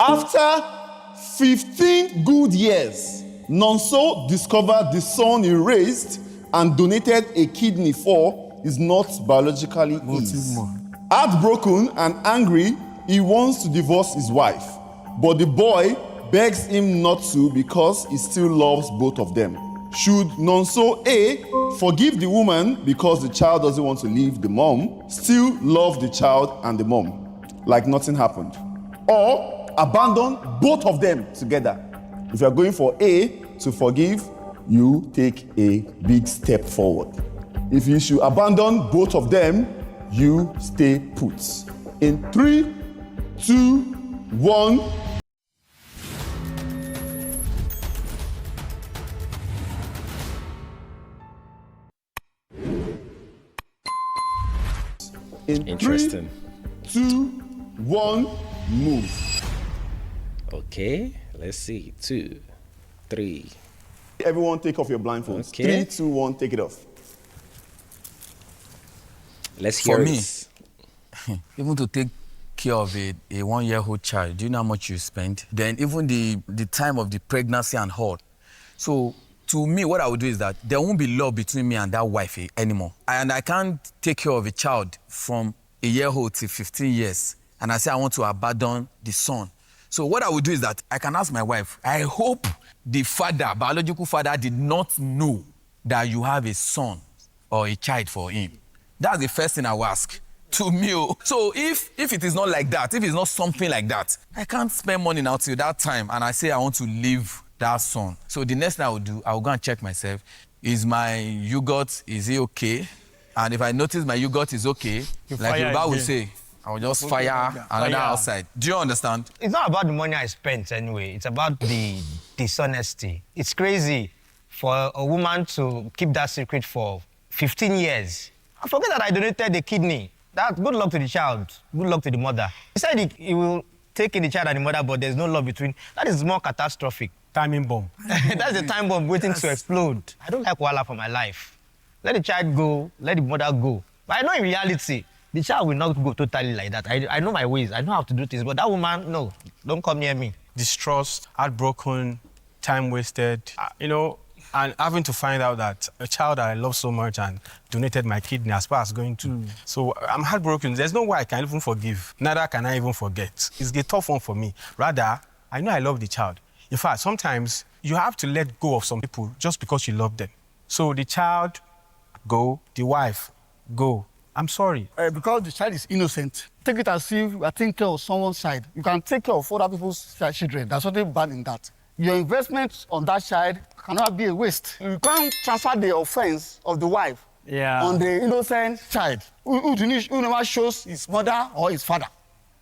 After 15 good years, Nonso discovered the son he raised and donated a kidney for is not biologically his. Heartbroken and angry, he wants to divorce his wife, but the boy begs him not to because he still loves both of them. Should Nonso A, forgive the woman because the child doesn't want to leave the mom, still love the child and the mom, like nothing happened? Or abandon both of them together? If you're going for A, to forgive, you take a big step forward. If you should abandon both of them, you stay put. In 3, 2, 1. Interesting. 3, 2, 1, move. Okay, let's see. 2, 3. Everyone take off your blindfolds. Okay. 3, 2, 1, take it off. Let's hear For it. me, even to take care of a 1-year-old child, do you know how much you spend? Then even the time of the pregnancy and all. So to me, what I would do is that there won't be love between me and that wife anymore. And I can't take care of a child from a year-old to 15 years. And I say I want to abandon the son. So what I would do is that I can ask my wife, I hope the father, biological father, did not know that you have a son or a child for him. That's the first thing I will ask to me. So if it is not like that, if it's not something like that, I can't spend money now till that time and I say I want to leave that son. So the next thing I will do, I will go and check myself. Is my yogurt, is it okay? And if I notice my yogurt is okay, like Yoruba will say, I will just fire another outside. Do you understand? It's not about the money I spent anyway. It's about the dishonesty. It's crazy for a woman to keep that secret for 15 years. I forget that I donated the kidney. That good luck to the child. Good luck to the mother. He said he will take in the child and the mother, but there's no love between. That is more catastrophic. Timing bomb. That's the time bomb waiting to explode. I don't like wahala for my life. Let the child go, let the mother go. But I know in reality, the child will not go totally like that. I know my ways. I know how to do this. But that woman, no, don't come near me. Distrust, heartbroken, time wasted, and having to find out that a child that I love so much and donated my kidney as far as going to. So I'm heartbroken. There's no way I can even forgive. Neither can I even forget. It's a tough one for me. Rather, I know I love the child. In fact, sometimes you have to let go of some people just because you love them. So the child, go. The wife, go. I'm sorry. Because the child is innocent. Take it as if you are taking care of someone's child. You can take care of other people's children. There's nothing bad in that. Your investment on that child cannot be a waste. You can't transfer the offense of the wife on the innocent child who never shows his mother or his father.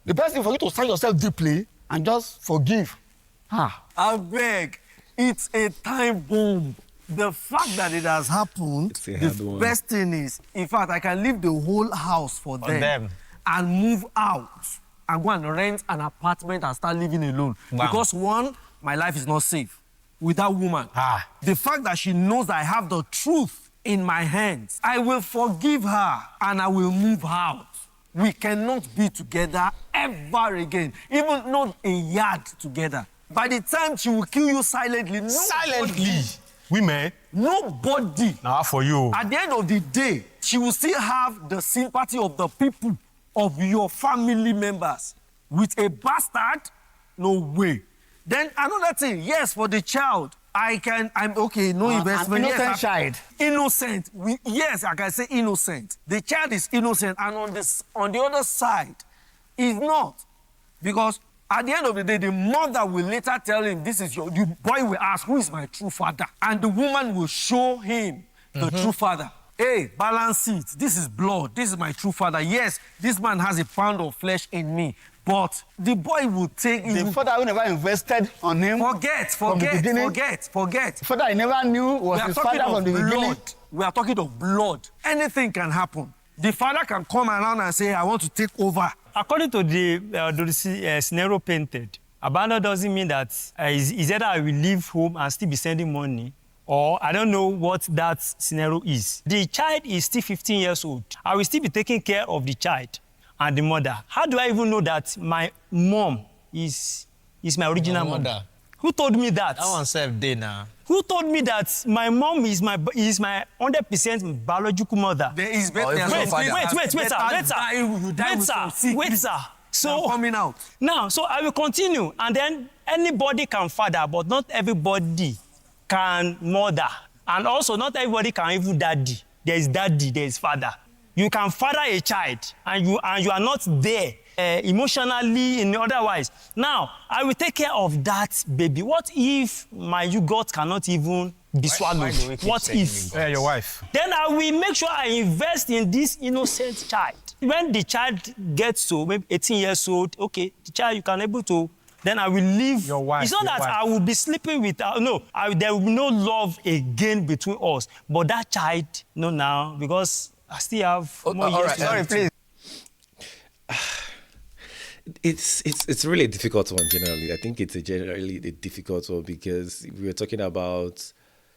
The best thing for you to stand yourself deeply and just forgive. I beg, it's a time bomb. The fact that it has happened, the best thing is, in fact, I can leave the whole house for them and move out and go and rent an apartment and start living alone. Wow. Because one, my life is not safe with that woman. The fact that she knows that I have the truth in my hands, I will forgive her and I will move out. We cannot be together ever again, even not a yard together. By the time she will kill you silently, Women? Nobody. Now for you. At the end of the day, she will still have the sympathy of the people, of your family members. With a bastard, no way. Then another thing, yes, for the child, I'm okay, no investment. An innocent child. Innocent. Yes, I can say innocent. The child is innocent, and on the other side, is not. Because at the end of the day, the mother will later tell him, the boy will ask, who is my true father? And the woman will show him the true father. Hey, balance it. This is blood. This is my true father. Yes, this man has a pound of flesh in me. But the boy will take... The father who never invested on him. Forget. The father I never knew was his father from the beginning. We are talking of blood. Anything can happen. The father can come around and say, I want to take over. According to the scenario painted, abandon doesn't mean that is either I will leave home and still be sending money, or I don't know what that scenario is. The child is still 15 years old. I will still be taking care of the child and the mother. How do I even know that my mom is is my original mom? mother. Who told me that? That one self day now. Who told me that my mom is my 100% biological mother? There is better. Wait, sir. So coming out. Now, so I will continue, and then anybody can father, but not everybody can mother, and also not everybody can even daddy. There is daddy, there is father. You can father a child, and you are not there emotionally and otherwise. Now, I will take care of that baby. What if my yugot cannot even be swallowed? What if? Your wife. Then I will make sure I invest in this innocent child. When the child gets to maybe 18 years old, okay, the child you can able to, then I will leave. Your wife. It's not that I will be sleeping with, no, there will be no love again between us. But that child, no, now, because I still have more years. Right. Sorry, please. It's really a difficult one generally. I think it's generally a difficult one because we were talking about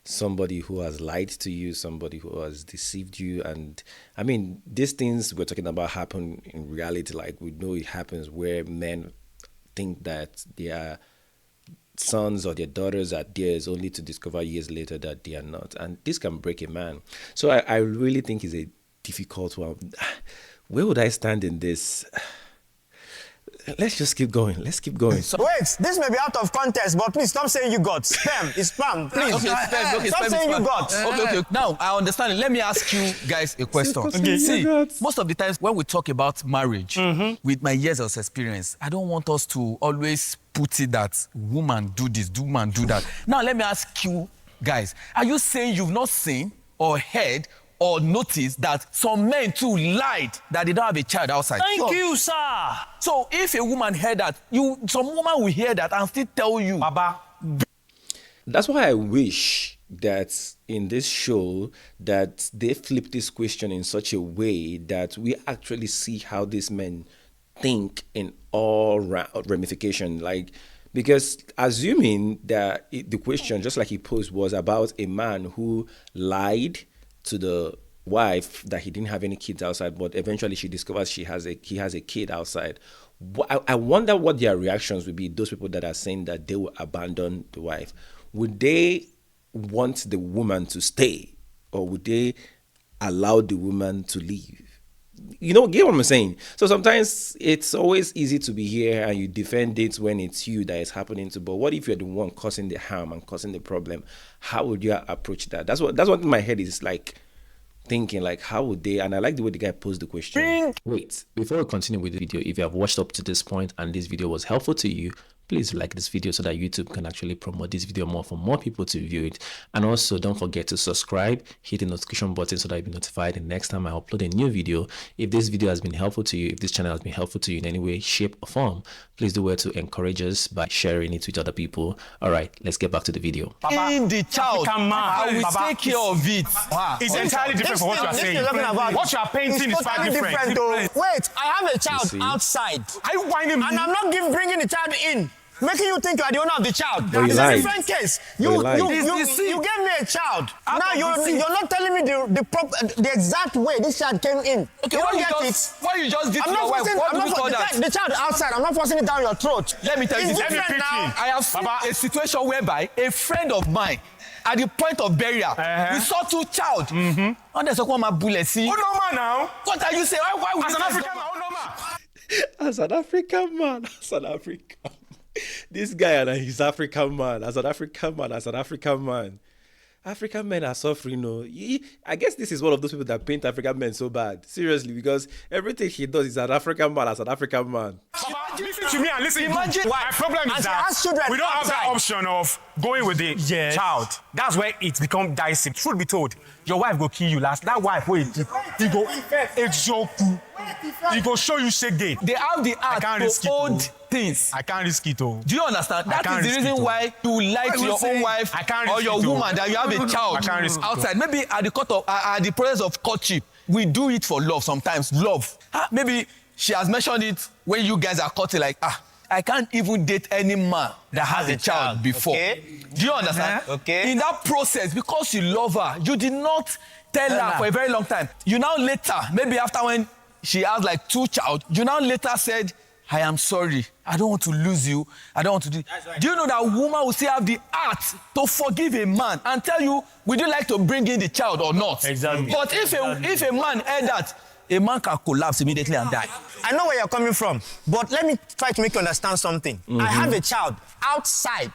somebody who has lied to you, somebody who has deceived you. And I mean, these things we're talking about happen in reality. Like we know it happens where men think that their sons or their daughters are theirs only to discover years later that they are not. And this can break a man. So I really think it's a difficult one. Where would I stand in this? Let's just keep going. Let's keep going. Wait, this may be out of context, but please stop saying you got. Spam, it's spam, please. Okay, spam. Stop saying you got. Okay. Now, I understand it. Let me ask you guys a question. Okay. See, most of the times when we talk about marriage, with my years of experience, I don't want us to always put it that woman do this, woman do that. Now, let me ask you guys, are you saying you've not seen or heard or noticed that some men too lied that they don't have a child outside? Thank you, sir. So if a woman heard that, some woman will hear that and still tell you. Baba. That's why I wish that in this show that they flip this question in such a way that we actually see how these men think in all ramification. Like, because assuming that the question, just like he posed, was about a man who lied to the wife that he didn't have any kids outside, but eventually she discovers he has a kid outside. I wonder what their reactions would be, those people that are saying that they will abandon the wife. Would they want the woman to stay, or would they allow the woman to leave? You know, get what I'm saying? So sometimes it's always easy to be here and you defend it when it's you that is happening to, but what if you're the one causing the harm and causing the problem? How would you approach that? That's what in my head is like thinking, like, how would they? And I like the way the guy posed the question. Wait, before we continue with the video, if you have watched up to this point and this video was helpful to you, please like this video so that YouTube can actually promote this video more for more people to view it. And also don't forget to subscribe, hit the notification button so that you'll be notified the next time I upload a new video. If this video has been helpful to you, if this channel has been helpful to you in any way, shape or form, please do well to encourage us by sharing it with other people. All right, let's get back to the video. In the child, I will take care of it. It's entirely different from what you are saying. What you are painting is quite different. Wait, I have a child outside. Are you whining me? And I'm not bringing the child in. Making you think you are the owner of the child. But It's a different case. You lied. gave me a child. Now you're not telling me the exact way this child came in. Okay, why you just did to your wife? What do you call that? The child outside. I'm not forcing it down your throat. Let me tell you It's this. different now. I have seen a situation whereby a friend of mine, at the point of burial, we saw two child. And there's a bullet. See? Oh, no, man, now. What are you saying? Why would As you an say African so? man, oh, no, man. As an African man. This guy and he's African man. As an African man. African men are suffering, no. I guess this is one of those people that paint African men so bad. Seriously, because everything he does is an African man as an African man. Listen to me and listen. Imagine My problem is that we don't have the option of going with the child. That's where it's become dicey. Truth be told, your wife go kill you last. That wife, wait, he go show you shake gate. They have the art to hold things. I can't risk it, oh. Do you understand? That is the reason why you lie to your own wife or your woman that you have a child outside. Maybe at the process of courtship, we do it for love sometimes. Love. Maybe she has mentioned it when you guys are courting, like, I can't even date any man that has a child before. Okay. Do you understand? Okay. In that process, because you love her, you did not tell her for a very long time. You now later, maybe after when she has like two child, you now later said I am sorry. I don't want to lose you. I don't want to do. Do you know that a woman will still have the heart to forgive a man and tell you, would you like to bring in the child or not? Exactly. But if a man heard that, a man can collapse immediately and die. I know where you're coming from, but let me try to make you understand something. I have a child outside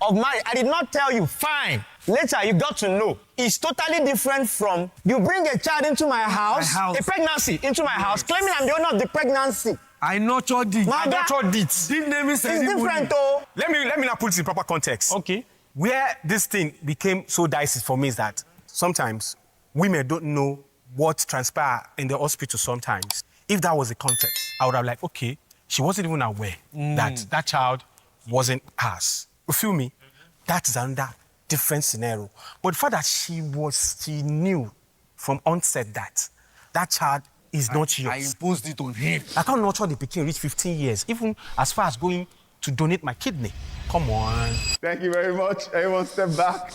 of marriage. I did not tell you, fine. Later, you got to know. It's totally different from you bring a child into my house, a pregnancy into my house, claiming I'm the owner of the pregnancy. I nurtured it. I nurtured it. Didn't name it It's different, though. Let me now put it in proper context. Okay. Where this thing became so dicey for me is that sometimes women don't know what transpired in the hospital sometimes. If that was the context, I would have like, okay, she wasn't even aware that that child wasn't hers. You feel me? That is another different scenario. But the fact that she knew from onset that that child is not yours. I imposed it on him. I can't nurture the pikin reach 15 years, even as far as going to donate my kidney. Come on. Thank you very much. Everyone step back.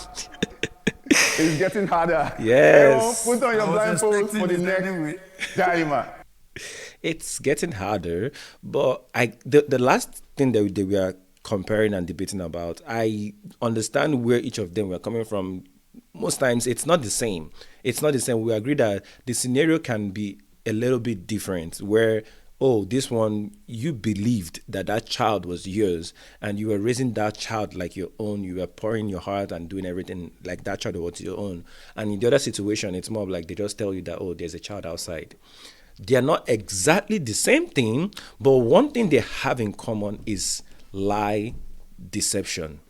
It's getting harder. Yes. Everyone put on your blindfold for the next dilemma. It's getting harder, but the last thing that we are comparing and debating about, I understand where each of them were coming from. Most times it's not the same. It's not the same. We agree that the scenario can be a little bit different, where, oh, this one, you believed that that child was yours and you were raising that child like your own. You were pouring your heart and doing everything like that child was your own. And in the other situation, it's more like they just tell you that, oh, there's a child outside. They are not exactly the same thing, but one thing they have in common is lie, deception.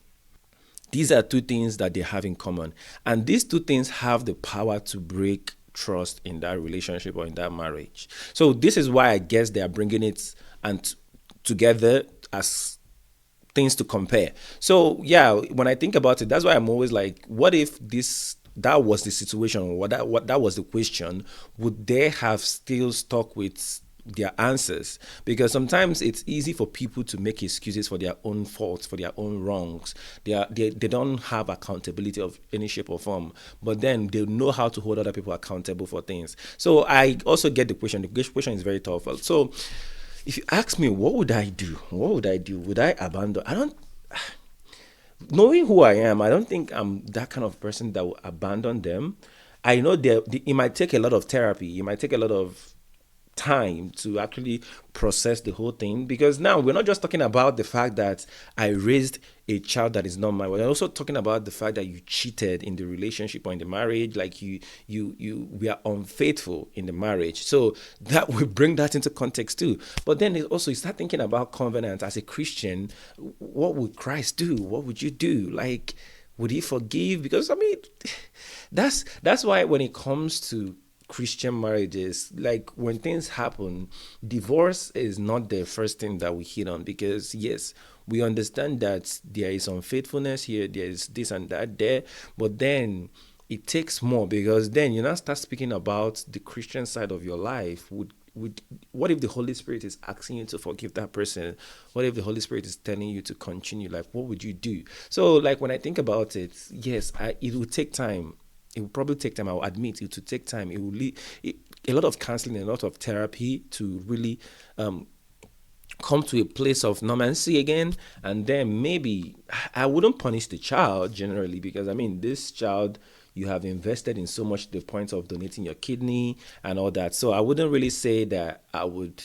These are two things that they have in common. And these two things have the power to break trust in that relationship or in that marriage. So this is why I guess they are bringing it and together as things to compare. So yeah, when I think about it, that's why I'm always like, what if that was the situation, or that was the question, would they have still stuck with their answers? Because sometimes it's easy for people to make excuses for their own faults, for their own wrongs. They don't have accountability of any shape or form, but then they know how to hold other people accountable for things. So I also get the question. The question is very tough. So if you ask me, what would I do? Would I abandon? Knowing who I am, I don't think I'm that kind of person that will abandon them. I know it might take a lot of therapy. It might take a lot of time to actually process the whole thing, because now we're not just talking about the fact that I raised a child that is not mine. We're also talking about the fact that you cheated in the relationship or in the marriage, like we are unfaithful in the marriage. So that will bring that into context too. But then also you start thinking about covenant as a Christian. What would Christ do? What would you do? Like, would he forgive? Because I mean, that's why when it comes to Christian marriages, like when things happen, divorce is not the first thing that we hit on, because yes, we understand that there is unfaithfulness here, there is this and that there, but then it takes more, because then you now start speaking about the Christian side of your life. What if the Holy Spirit is asking you to forgive that person? What if the Holy Spirit is telling you to continue? Like, what would you do? So like when I think about it, yes, it will take time. It will probably take time. I will admit it will take time. It will need a lot of counseling, a lot of therapy to really come to a place of normalcy again. And then maybe I wouldn't punish the child generally, because I mean, this child, you have invested in so much to the point of donating your kidney and all that. So I wouldn't really say that I would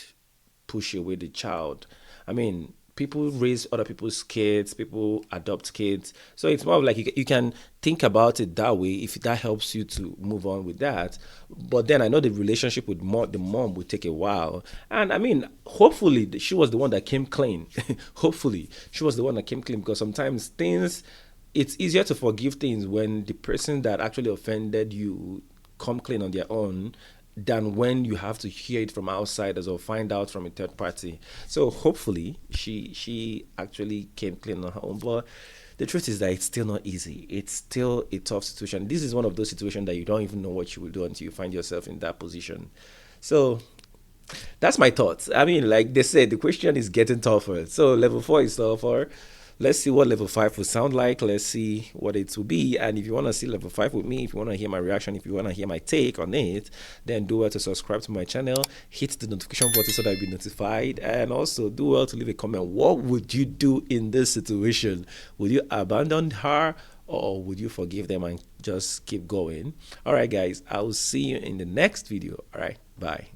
push away the child. I mean, people raise other people's kids, people adopt kids. So it's more of like you can think about it that way if that helps you to move on with that. But then I know the relationship with the mom would take a while. And I mean, hopefully she was the one that came clean. Hopefully she was the one that came clean, because sometimes it's easier to forgive things when the person that actually offended you come clean on their own than when you have to hear it from outsiders or find out from a third party. So hopefully she actually came clean on her own. But the truth is that it's still not easy. It's still a tough situation. This is one of those situations that you don't even know what you will do until you find yourself in that position. So that's my thoughts. I mean, like they said, the question is getting tougher. So level 4 is tougher. let's see what level 5 will sound like. Let's see what it will be. And if you want to see level 5 with me, if you want to hear my reaction, if you want to hear my take on it, then do well to subscribe to my channel, hit the notification button so that you'll be notified, and also do well to leave a comment. What would you do in this situation? Would you abandon her, or would you forgive them and just keep going? All right, guys, I will see you in the next video. All right, bye.